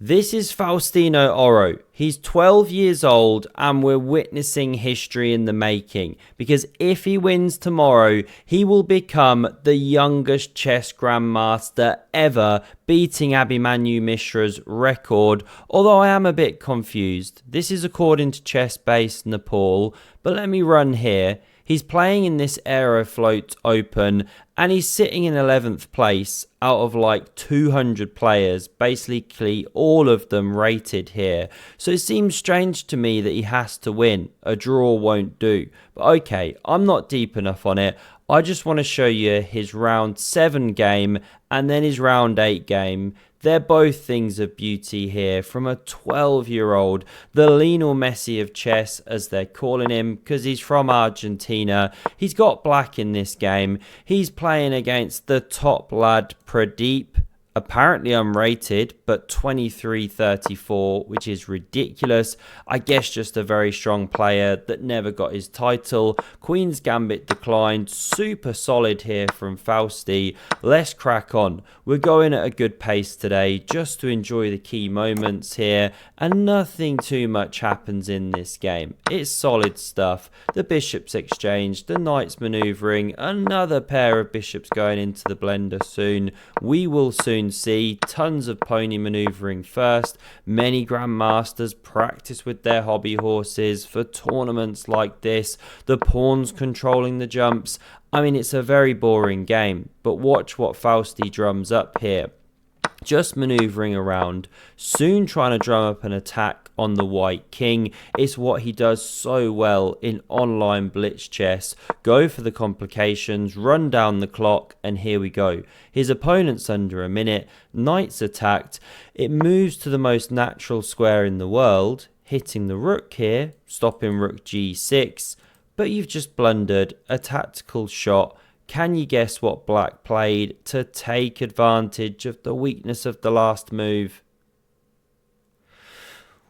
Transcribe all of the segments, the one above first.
This is Faustino Oro. He's 12 years old and we're witnessing history in the making, because if he wins tomorrow, he will become the youngest chess grandmaster ever, beating Abhimanyu Mishra's record, although I am a bit confused. This is according to Chess-Based Nepal, but let me run here. He's playing in this Aeroflot Open and he's sitting in 11th place out of like 200 players, basically all of them rated here. So it seems strange to me that he has to win. A draw won't do. But okay, I'm not deep enough on it. I just want to show you his round 7 game and then his round 8 game. They're both things of beauty here from a 12-year-old, the Lionel Messi of chess, as they're calling him, because he's from Argentina. He's got black in this game. He's playing against the top lad, Pradeep. Apparently unrated, but 23-34, which is ridiculous. I guess just a very strong player that never got his title. Queen's Gambit declined. Super solid here from Fausti. Let's crack on. We're going at a good pace today just to enjoy the key moments here, and nothing too much happens in this game. It's solid stuff. The bishops exchanged, the knights maneuvering, another pair of bishops going into the blender soon. We will soon see tons of pony maneuvering first. Many grandmasters practice with their hobby horses for tournaments like this. The pawns controlling the jumps. I mean, it's a very boring game, but watch what Fausti drums up here. Just maneuvering around, soon trying to drum up an attack on the white king. It's what he does so well in online blitz chess. Go for the complications, run down the clock, and here we go. His opponent's under a minute, knight's attacked. It moves to the most natural square in the world, hitting the rook here, stopping rook g6, but you've just blundered a tactical shot. Can you guess what black played to take advantage of the weakness of the last move?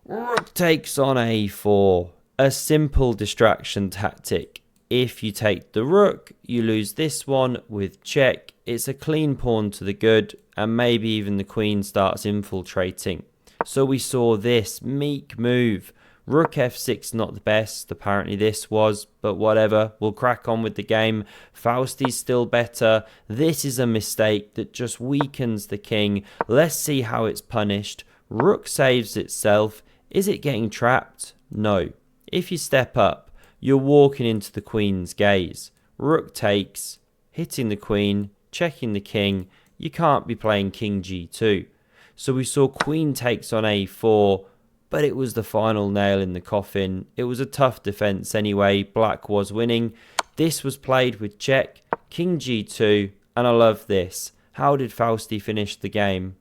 Rook takes on a4. A simple distraction tactic. If you take the rook, you lose this one with check. It's a clean pawn to the good, and maybe even the queen starts infiltrating. So we saw this meek move. Rook f6 not the best, apparently this was, but whatever, we'll crack on with the game. Fausti's still better. This is a mistake that just weakens the king. Let's see how it's punished. Rook saves itself. Is it getting trapped? No. If you step up, you're walking into the queen's gaze. Rook takes, hitting the queen, checking the king. You can't be playing king g2. So we saw queen takes on a4, but it was the final nail in the coffin. It was a tough defense anyway. Black was winning. This was played with check, king g2, and I love this. How did Fausti finish the game?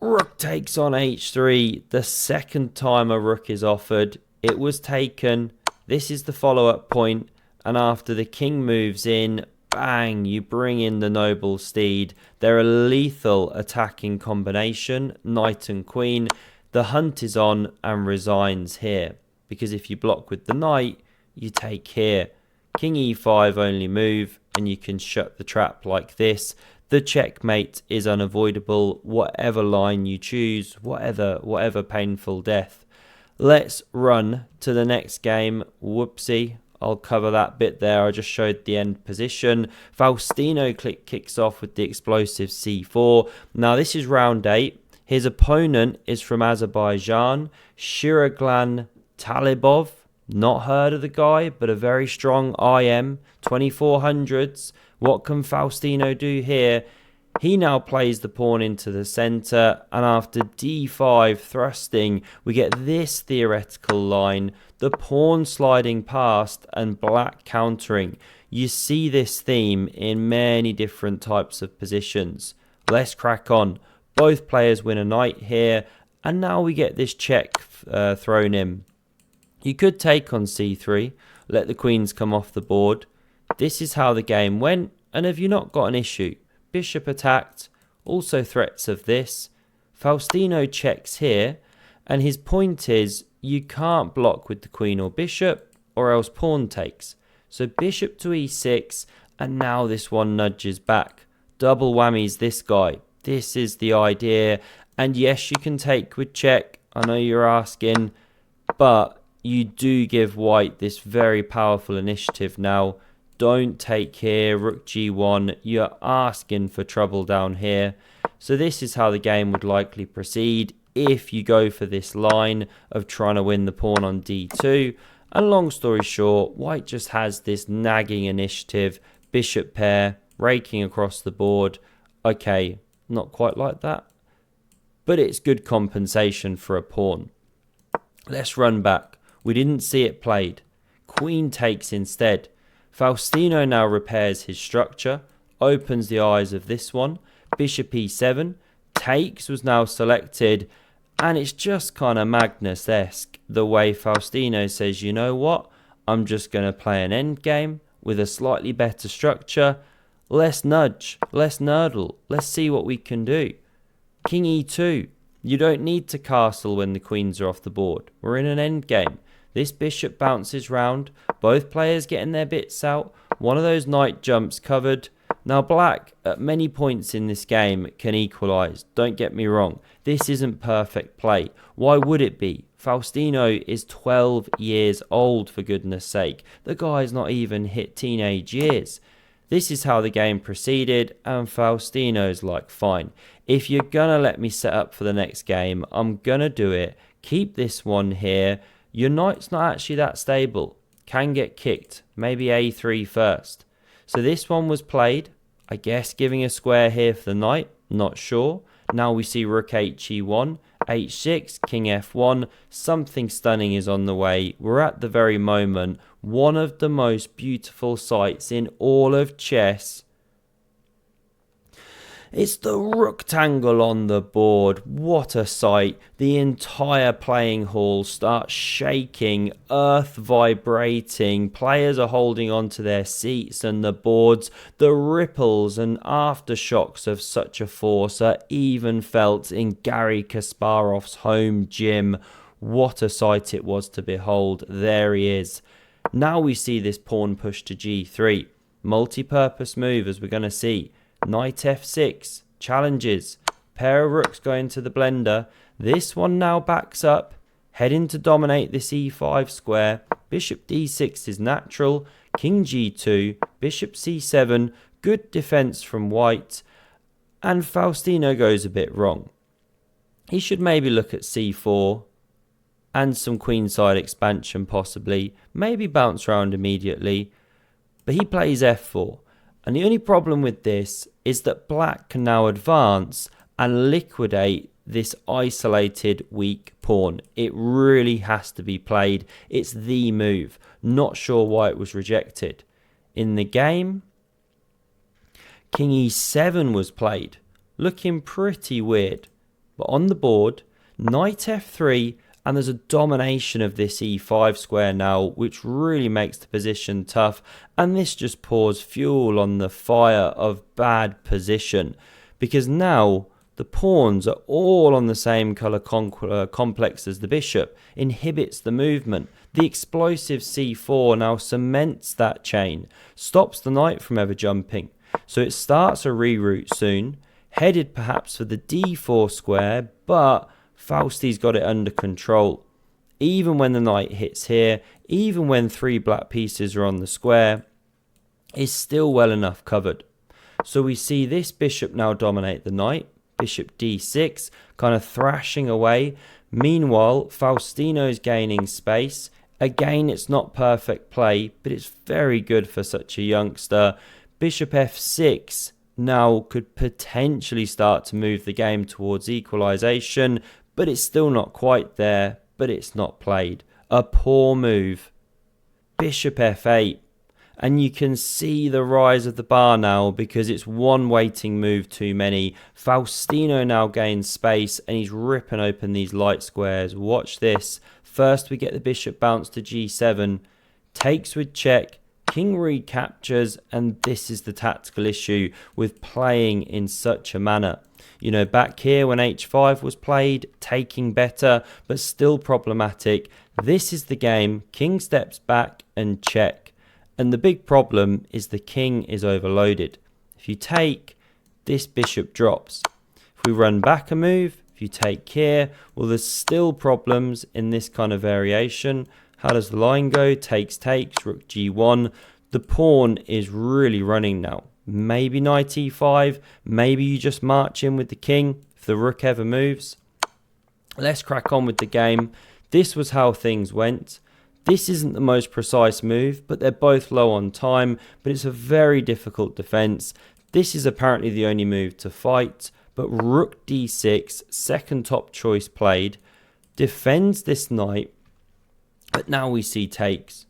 Rook takes on h3. The second time a rook is offered, it was taken. This is the follow-up point, and after the king moves in, bang, you bring in the noble steed. They're a lethal attacking combination, knight and queen. The hunt is on and resigns here, because if you block with the knight, you take here. King e5 only move, and you can shut the trap like this. The checkmate is unavoidable, whatever line you choose, whatever painful death. Let's run to the next game. Whoopsie. I'll cover that bit there. I just showed the end position. Faustino kicks off with the explosive c4. Now this is round 8. His opponent is from Azerbaijan, Shiraglan Talibov. Not heard of the guy, but a very strong IM, 2400s. What can Faustino do here? He now plays the pawn into the center, and after d5 thrusting, we get this theoretical line, the pawn sliding past and black countering. You see this theme in many different types of positions. Let's crack on. Both players win a knight here, and now we get this check thrown in. You could take on c3, let the queens come off the board. This is how the game went, and have you not got an issue? Bishop attacked, also threats of this. Faustino checks here, and his point is you can't block with the queen or bishop, or else pawn takes. So bishop to e6, and now this one nudges back. Double whammies this guy. This is the idea. And yes, you can take with check. I know you're asking, but you do give white this very powerful initiative now. Don't take here, rook g1. You're asking for trouble down here. So this is how the game would likely proceed if you go for this line of trying to win the pawn on d2. And long story short, white just has this nagging initiative, bishop pair, raking across the board. Okay, not quite like that, but it's good compensation for a pawn. Let's run back. We didn't see it played. Queen takes instead. Faustino now repairs his structure, opens the eyes of this one. Bishop e7, takes was now selected, and it's just kind of Magnus-esque the way Faustino says, you know what, I'm just going to play an endgame with a slightly better structure. Let's nudge, let's nerdle, let's see what we can do. King e2, you don't need to castle when the queens are off the board. We're in an endgame. This bishop bounces round, both players getting their bits out, one of those knight jumps covered. Now black, at many points in this game, can equalise. Don't get me wrong, this isn't perfect play. Why would it be? Faustino is 12 years old, for goodness sake. The guy's not even hit teenage years. This is how the game proceeded, and Faustino's like, fine, if you're gonna let me set up for the next game, I'm gonna do it. Keep this one here. Your knight's not actually that stable. Can get kicked. Maybe a3 first. So this one was played. I guess giving a square here for the knight. Not sure. Now we see rook he1, h6, king f1. Something stunning is on the way. We're at the very moment. One of the most beautiful sights in all of chess. It's the rectangle on the board. What a sight. The entire playing hall starts shaking, earth vibrating. Players are holding onto their seats and the boards. The ripples and aftershocks of such a force are even felt in Garry Kasparov's home gym. What a sight it was to behold. There he is. Now we see this pawn push to g3. Multi-purpose move, as we're going to see. Knight f6, challenges, pair of rooks going to the blender. This one now backs up, heading to dominate this e5 square. Bishop d6 is natural, king g2, bishop c7, good defense from white. And Faustino goes a bit wrong. He should maybe look at c4 and some queenside expansion possibly, maybe bounce around immediately. But he plays f4. And the only problem with this is that black can now advance and liquidate this isolated weak pawn. It really has to be played. It's the move. Not sure why it was rejected. In the game, king e7 was played. Looking pretty weird. But on the board, knight f3, and there's a domination of this e5 square now, which really makes the position tough. And this just pours fuel on the fire of bad position. Because now the pawns are all on the same colour complex as the bishop. Inhibits the movement. The explosive c4 now cements that chain. Stops the knight from ever jumping. So it starts a reroute soon. Headed perhaps for the d4 square, but Fausti's got it under control. Even when the knight hits here, even when 3 black pieces are on the square, is still well enough covered. So we see this bishop now dominate the knight. Bishop d6, kind of thrashing away. Meanwhile, Faustino's gaining space. Again, it's not perfect play, but it's very good for such a youngster. Bishop f6 now could potentially start to move the game towards equalization, but it's still not quite there, but it's not played. A poor move. Bishop f8. And you can see the rise of the bar now because it's one waiting move too many. Faustino now gains space and he's ripping open these light squares. Watch this. First we get the bishop bounce to g7. Takes with check. King recaptures, and this is the tactical issue with playing in such a manner. You know, back here when h5 was played, taking better, but still problematic. This is the game. King steps back and check. And the big problem is the king is overloaded. If you take, this bishop drops. we run back a move. If you take here, well, there's still problems in this kind of variation. How does the line go? Takes, rook g1. The pawn is really running now. Maybe knight e5. Maybe you just march in with the king if the rook ever moves. Let's crack on with the game. This was how things went. This isn't the most precise move, but they're both low on time, but it's a very difficult defense. This is apparently the only move to fight, but rook d6, second top choice played, defends this knight, but now we see takes.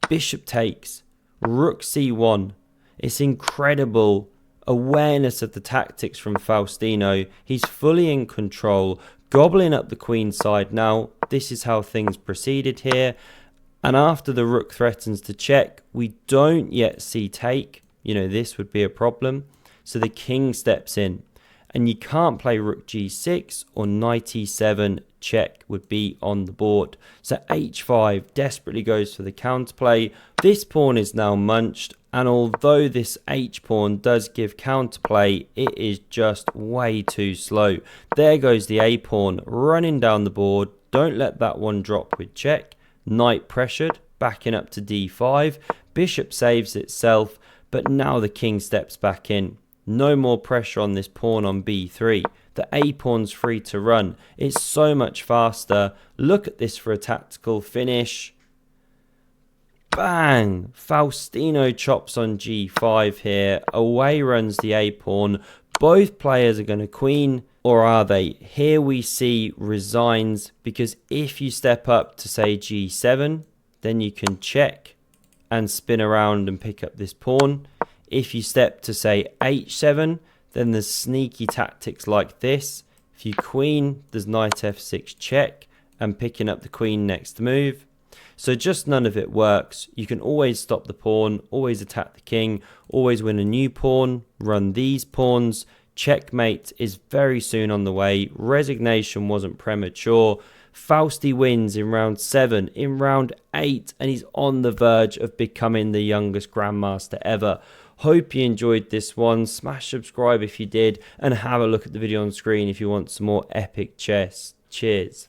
Bishop takes, rook c1. It's incredible awareness of the tactics from Faustino. He's fully in control, gobbling up the queen side now. This is how things proceeded here. And after the rook threatens to check, we don't yet see take. You know, this would be a problem. So the king steps in. And you can't play rook g6 or knight e7. Check would be on the board. So h5 desperately goes for the counterplay. This pawn is now munched. And although this h-pawn does give counterplay, it is just way too slow. There goes the a-pawn running down the board. Don't let that one drop with check. Knight pressured, backing up to d5. Bishop saves itself, but now the king steps back in. No more pressure on this pawn on b3. The a-pawn's free to run. It's so much faster. Look at this for a tactical finish. Bang! Faustino chops on g5 here. Away runs the a-pawn. Both players are going to queen, or are they? Here we see resigns, because if you step up to say g7, then you can check and spin around and pick up this pawn. If you step to say h7, then there's sneaky tactics like this. If you queen, there's knight f6 check and picking up the queen next move. So just none of it works. You can always stop the pawn, always attack the king, always win a new pawn, run these pawns. Checkmate is very soon on the way. Resignation wasn't premature. Fausti wins in round 7, in round 8, and he's on the verge of becoming the youngest grandmaster ever. Hope you enjoyed this one. Smash subscribe if you did, and have a look at the video on screen if you want some more epic chess. Cheers.